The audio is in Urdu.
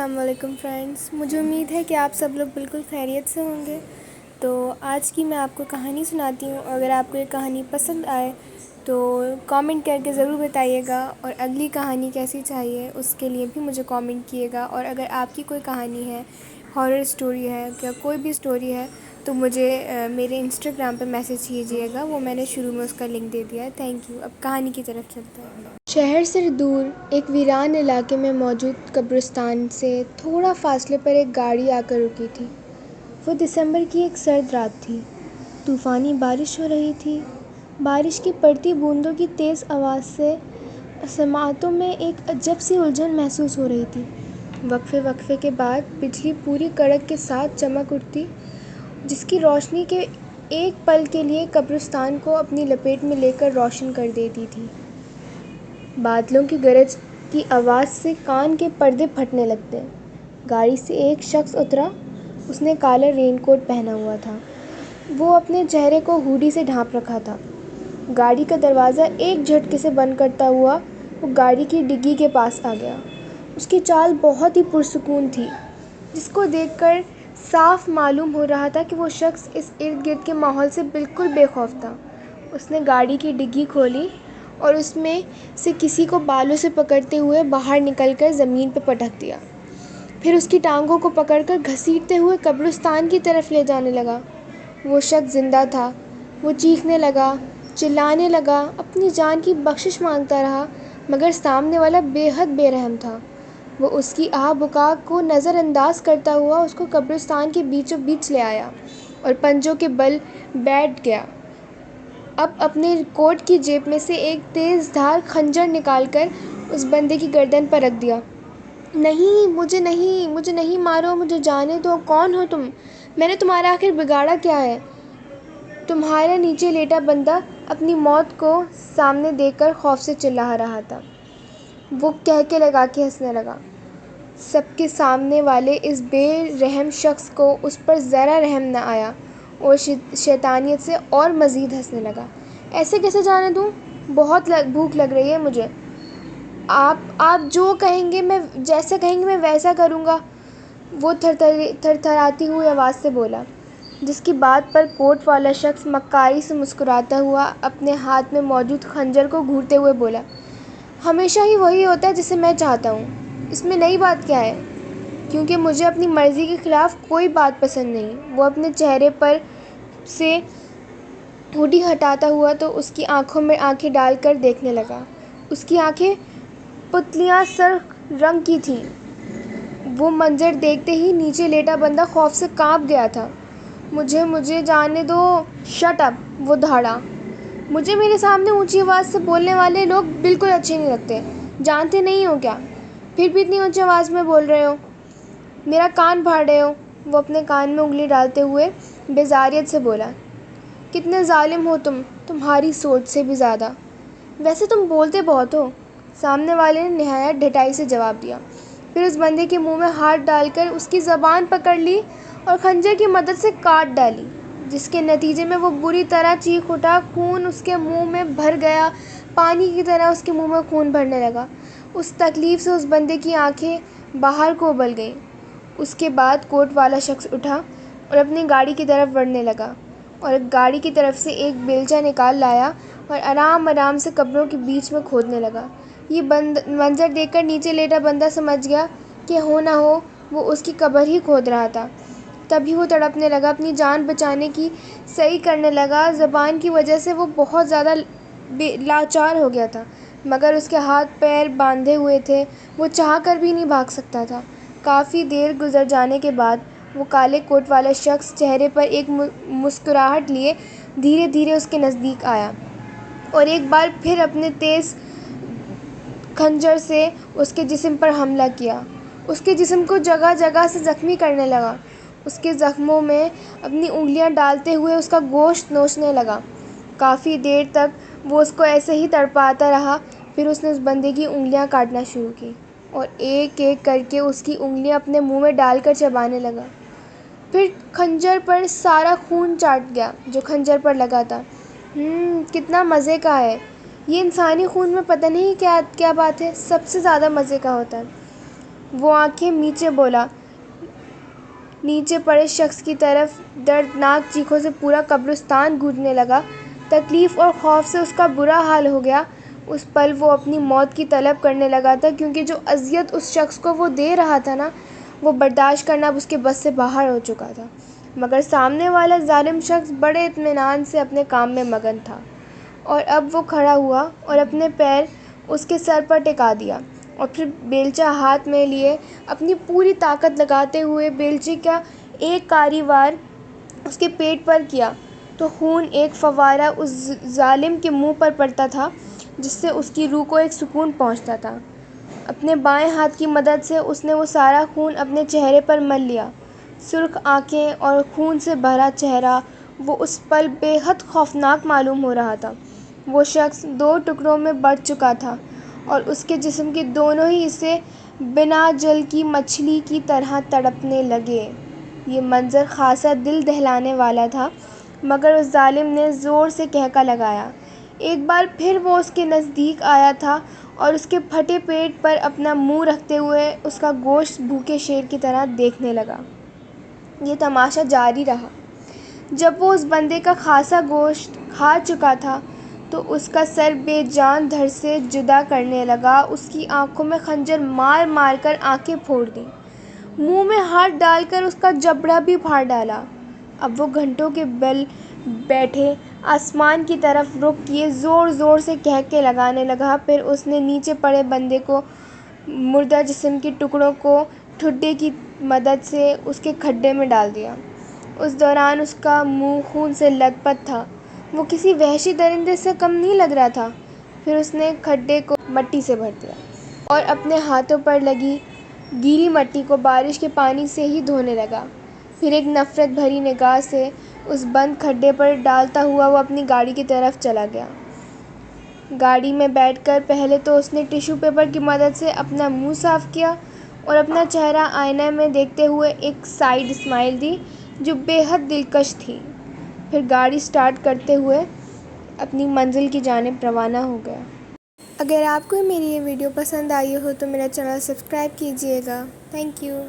السلام علیکم فرینڈس، مجھے امید ہے کہ آپ سب لوگ بالکل خیریت سے ہوں گے۔ تو آج کی میں آپ کو کہانی سناتی ہوں، اگر آپ کو یہ کہانی پسند آئے تو کامنٹ کر کے ضرور بتائیے گا، اور اگلی کہانی کیسی چاہیے اس کے لیے بھی مجھے کامنٹ کیے گا۔ اور اگر آپ کی کوئی کہانی ہے، ہارر اسٹوری ہے یا کوئی بھی اسٹوری ہے، تو مجھے میرے انسٹاگرام پہ میسیج کیجیے گا، وہ میں نے شروع میں اس کا لنک دے دیا ہے۔ Thank you. اب کہانی کی طرف چلتے ہیں۔ شہر سے دور ایک ویران علاقے میں موجود قبرستان سے تھوڑا فاصلے پر ایک گاڑی آ کر رکی تھی۔ وہ دسمبر کی ایک سرد رات تھی۔ طوفانی بارش ہو رہی تھی۔ بارش کی پڑتی بوندوں کی تیز آواز سے سماعتوں میں ایک عجب سی الجھن محسوس ہو رہی تھی۔ وقفے کے بعد بجلی پوری کڑک کے ساتھ چمک اٹھتی، جس کی روشنی کے ایک پل کے لیے قبرستان کو اپنی لپیٹ میں لے کر روشن کر دیتی تھی۔ بادلوں کی گرج کی آواز سے کان کے پردے پھٹنے لگتے۔ گاڑی سے ایک شخص اترا۔ اس نے کالا رین کوٹ پہنا ہوا تھا۔ وہ اپنے چہرے کو ہوڈی سے ڈھانپ رکھا تھا۔ گاڑی کا دروازہ ایک جھٹکے سے بند کرتا ہوا وہ گاڑی کی ڈگی کے پاس آ گیا۔ اس کی چال بہت ہی پرسکون تھی، جس کو دیکھ کر صاف معلوم ہو رہا تھا کہ وہ شخص اس ارد گرد کے ماحول سے بالکل بے خوف تھا۔ اس نے گاڑی کی ڈگی کھولی اور اس میں سے کسی کو بالوں سے پکڑتے ہوئے باہر نکل کر زمین پہ پٹک دیا۔ پھر اس کی ٹانگوں کو پکڑ کر گھسیٹتے ہوئے قبرستان کی طرف لے جانے لگا۔ وہ شخص زندہ تھا۔ وہ چیخنے لگا، چلانے لگا، اپنی جان کی بخشش مانگتا رہا، مگر سامنے والا بے حد بے رحم تھا۔ وہ اس کی آہ بکا کو نظر انداز کرتا ہوا اس کو قبرستان کے بیچوں بیچ لے آیا اور پنجوں کے بل بیٹھ گیا۔ اب اپنے کوٹ کی جیب میں سے ایک تیز دھار خنجر نکال کر اس بندے کی گردن پر رکھ دیا۔ نہیں، مجھے نہیں مارو، مجھے جانے دو۔ کون ہو تم؟ میں نے تمہارا آخر بگاڑا کیا ہے؟ تمہارا نیچے لیٹا بندہ اپنی موت کو سامنے دیکھ کر خوف سے چلا رہا تھا۔ وہ کہکے لگا کے ہنسنے لگا۔ سب کے سامنے والے اس بے رحم شخص کو اس پر ذرا رحم نہ آیا اور شیطانیت سے اور مزید ہنسنے لگا۔ ایسے کیسے جانے دوں؟ بہت بھوک لگ رہی ہے مجھے۔ آپ جو کہیں گے، جیسا کہیں گے میں ویسا کروں گا، وہ تھرتھراتی ہوئی آواز سے بولا، جس کی بات پر کوٹ والا شخص مکاری سے مسکراتا ہوا اپنے ہاتھ میں موجود خنجر کو گھورتے ہوئے بولا، ہمیشہ ہی وہی ہوتا ہے جسے میں چاہتا ہوں۔ اس میں نئی بات کیا ہے؟ کیونکہ مجھے اپنی مرضی کے خلاف کوئی بات پسند نہیں۔ وہ اپنے چہرے پر سے ہوڈی ہٹاتا ہوا تو اس کی آنکھوں میں آنکھیں ڈال کر دیکھنے لگا۔ اس کی آنکھیں پتلیاں سرخ رنگ کی تھیں۔ وہ منظر دیکھتے ہی نیچے لیٹا بندہ خوف سے کانپ گیا تھا۔ مجھے جانے دو۔ شٹ اپ، وہ دھاڑا۔ مجھے میرے سامنے اونچی آواز سے بولنے والے لوگ بالکل اچھے نہیں لگتے۔ جانتے نہیں ہو کیا؟ پھر بھی اتنی اونچی آواز میں بول رہے ہو، میرا کان پھاڑ رہے ہو۔ وہ اپنے کان میں انگلی ڈالتے ہوئے بیزاریت سے بولا، کتنے ظالم ہو تم، تمہاری سوچ سے بھی زیادہ۔ ویسے تم بولتے بہت ہو، سامنے والے نے نہایت ڈھٹائی سے جواب دیا۔ پھر اس بندے کے منہ میں ہاتھ ڈال کر اس کی زبان پکڑ لی اور خنجر کی مدد سے کاٹ ڈالی، جس کے نتیجے میں وہ بری طرح چیخ اٹھا۔ خون اس کے منہ میں بھر گیا، پانی کی طرح اس کے منہ میں خون بھرنے لگا۔ اس تکلیف سے اس بندے کی آنکھیں باہر کو ابل گئیں۔ اس کے بعد کوٹ والا شخص اٹھا اور اپنی گاڑی کی طرف بڑھنے لگا اور گاڑی کی طرف سے ایک بیلچہ نکال لایا اور آرام سے قبروں کے بیچ میں کھودنے لگا۔ یہ منظر دیکھ کر نیچے لیٹا بندہ سمجھ گیا کہ ہو نہ ہو وہ اس کی قبر ہی کھود رہا تھا۔ تبھی وہ تڑپنے لگا، اپنی جان بچانے کی صحیح کرنے لگا۔ زبان کی وجہ سے وہ بہت زیادہ لاچار ہو گیا تھا، مگر اس کے ہاتھ پیر باندھے ہوئے تھے، وہ چاہ کر بھی نہیں بھاگ سکتا تھا۔ کافی دیر گزر جانے کے بعد وہ کالے کوٹ والا شخص چہرے پر ایک مسکراہٹ لیے دھیرے دھیرے اس کے نزدیک آیا اور ایک بار پھر اپنے تیز خنجر سے اس کے جسم پر حملہ کیا۔ اس کے جسم کو جگہ جگہ سے زخمی کرنے لگا۔ اس کے زخموں میں اپنی انگلیاں ڈالتے ہوئے اس کا گوشت نوچنے لگا۔ کافی دیر تک وہ اس کو ایسے ہی تڑپاتا رہا۔ پھر اس نے اس بندے کی انگلیاں کاٹنا شروع کی اور ایک ایک کر کے اس کی انگلیاں اپنے منہ میں ڈال کر چبانے لگا۔ پھر خنجر پر سارا خون چاٹ گیا جو خنجر پر لگا تھا۔ کتنا مزے کا ہے یہ انسانی خون میں، پتہ نہیں کیا بات ہے، سب سے زیادہ مزے کا ہوتا ہے۔ وہ آنکھیں نیچے بولا، نیچے پڑے شخص کی طرف۔ دردناک چیخوں سے پورا قبرستان گونجنے لگا۔ تکلیف اور خوف سے اس کا برا حال ہو گیا۔ اس پل وہ اپنی موت کی طلب کرنے لگا تھا، کیونکہ جو اذیت اس شخص کو وہ دے رہا تھا نا، وہ برداشت کرنا اب اس کے بس سے باہر ہو چکا تھا۔ مگر سامنے والا ظالم شخص بڑے اطمینان سے اپنے کام میں مگن تھا، اور اب وہ کھڑا ہوا اور اپنے پیر اس کے سر پر ٹکا دیا، اور پھر بیلچہ ہاتھ میں لیے اپنی پوری طاقت لگاتے ہوئے بیلچے کا ایک کاری وار اس کے پیٹ پر کیا تو خون ایک فوارہ اس ظالم کے منہ پر پڑتا تھا، جس سے اس کی روح کو ایک سکون پہنچتا تھا۔ اپنے بائیں ہاتھ کی مدد سے اس نے وہ سارا خون اپنے چہرے پر مل لیا۔ سرخ آنکھیں اور خون سے بھرا چہرہ، وہ اس پل بے حد خوفناک معلوم ہو رہا تھا۔ وہ شخص 2 ٹکڑوں میں بٹ چکا تھا، اور اس کے جسم کے دونوں ہی حصے بنا جل کی مچھلی کی طرح تڑپنے لگے۔ یہ منظر خاصا دل دہلانے والا تھا، مگر اس ظالم نے زور سے کہکا لگایا۔ ایک بار پھر وہ اس کے نزدیک آیا تھا اور اس کے پھٹے پیٹ پر اپنا منہ رکھتے ہوئے اس کا گوشت بھوکے شیر کی طرح دیکھنے لگا۔ یہ تماشا جاری رہا۔ جب وہ اس بندے کا خاصا گوشت کھا چکا تھا تو اس کا سر بے جان دھڑ سے جدا کرنے لگا، اس کی آنکھوں میں خنجر مار مار کر آنکھیں پھوڑ دیں، منہ میں ہاتھ ڈال کر اس کا جبڑا بھی پھاڑ ڈالا۔ اب وہ گھنٹوں کے بل بیٹھے آسمان کی طرف رخ کیے زور زور سے کہکے لگانے لگا۔ پھر اس نے نیچے پڑے بندے کو مردہ جسم کے ٹکڑوں کو ٹھڈے کی مدد سے اس کے کھڈے میں ڈال دیا۔ اس دوران اس کا منہ خون سے لت پت تھا، وہ کسی وحشی درندے سے کم نہیں لگ رہا تھا۔ پھر اس نے کھڈے کو مٹی سے بھر دیا اور اپنے ہاتھوں پر لگی گیلی مٹی کو بارش کے پانی سے ہی دھونے لگا۔ پھر ایک نفرت بھری نگاہ سے اس بند کھڈے پر ڈالتا ہوا وہ اپنی گاڑی کی طرف چلا گیا۔ گاڑی میں بیٹھ کر پہلے تو اس نے ٹیشو پیپر کی مدد سے اپنا منہ صاف کیا اور اپنا چہرہ آئینے میں دیکھتے ہوئے ایک سائیڈ اسمائل دی جو بے حد دلکش تھی۔ پھر گاڑی سٹارٹ کرتے ہوئے اپنی منزل کی جانب روانہ ہو گیا۔ اگر آپ کو میری یہ ویڈیو پسند آئی ہو تو میرا چینل سبسکرائب کیجیے گا۔ Thank you.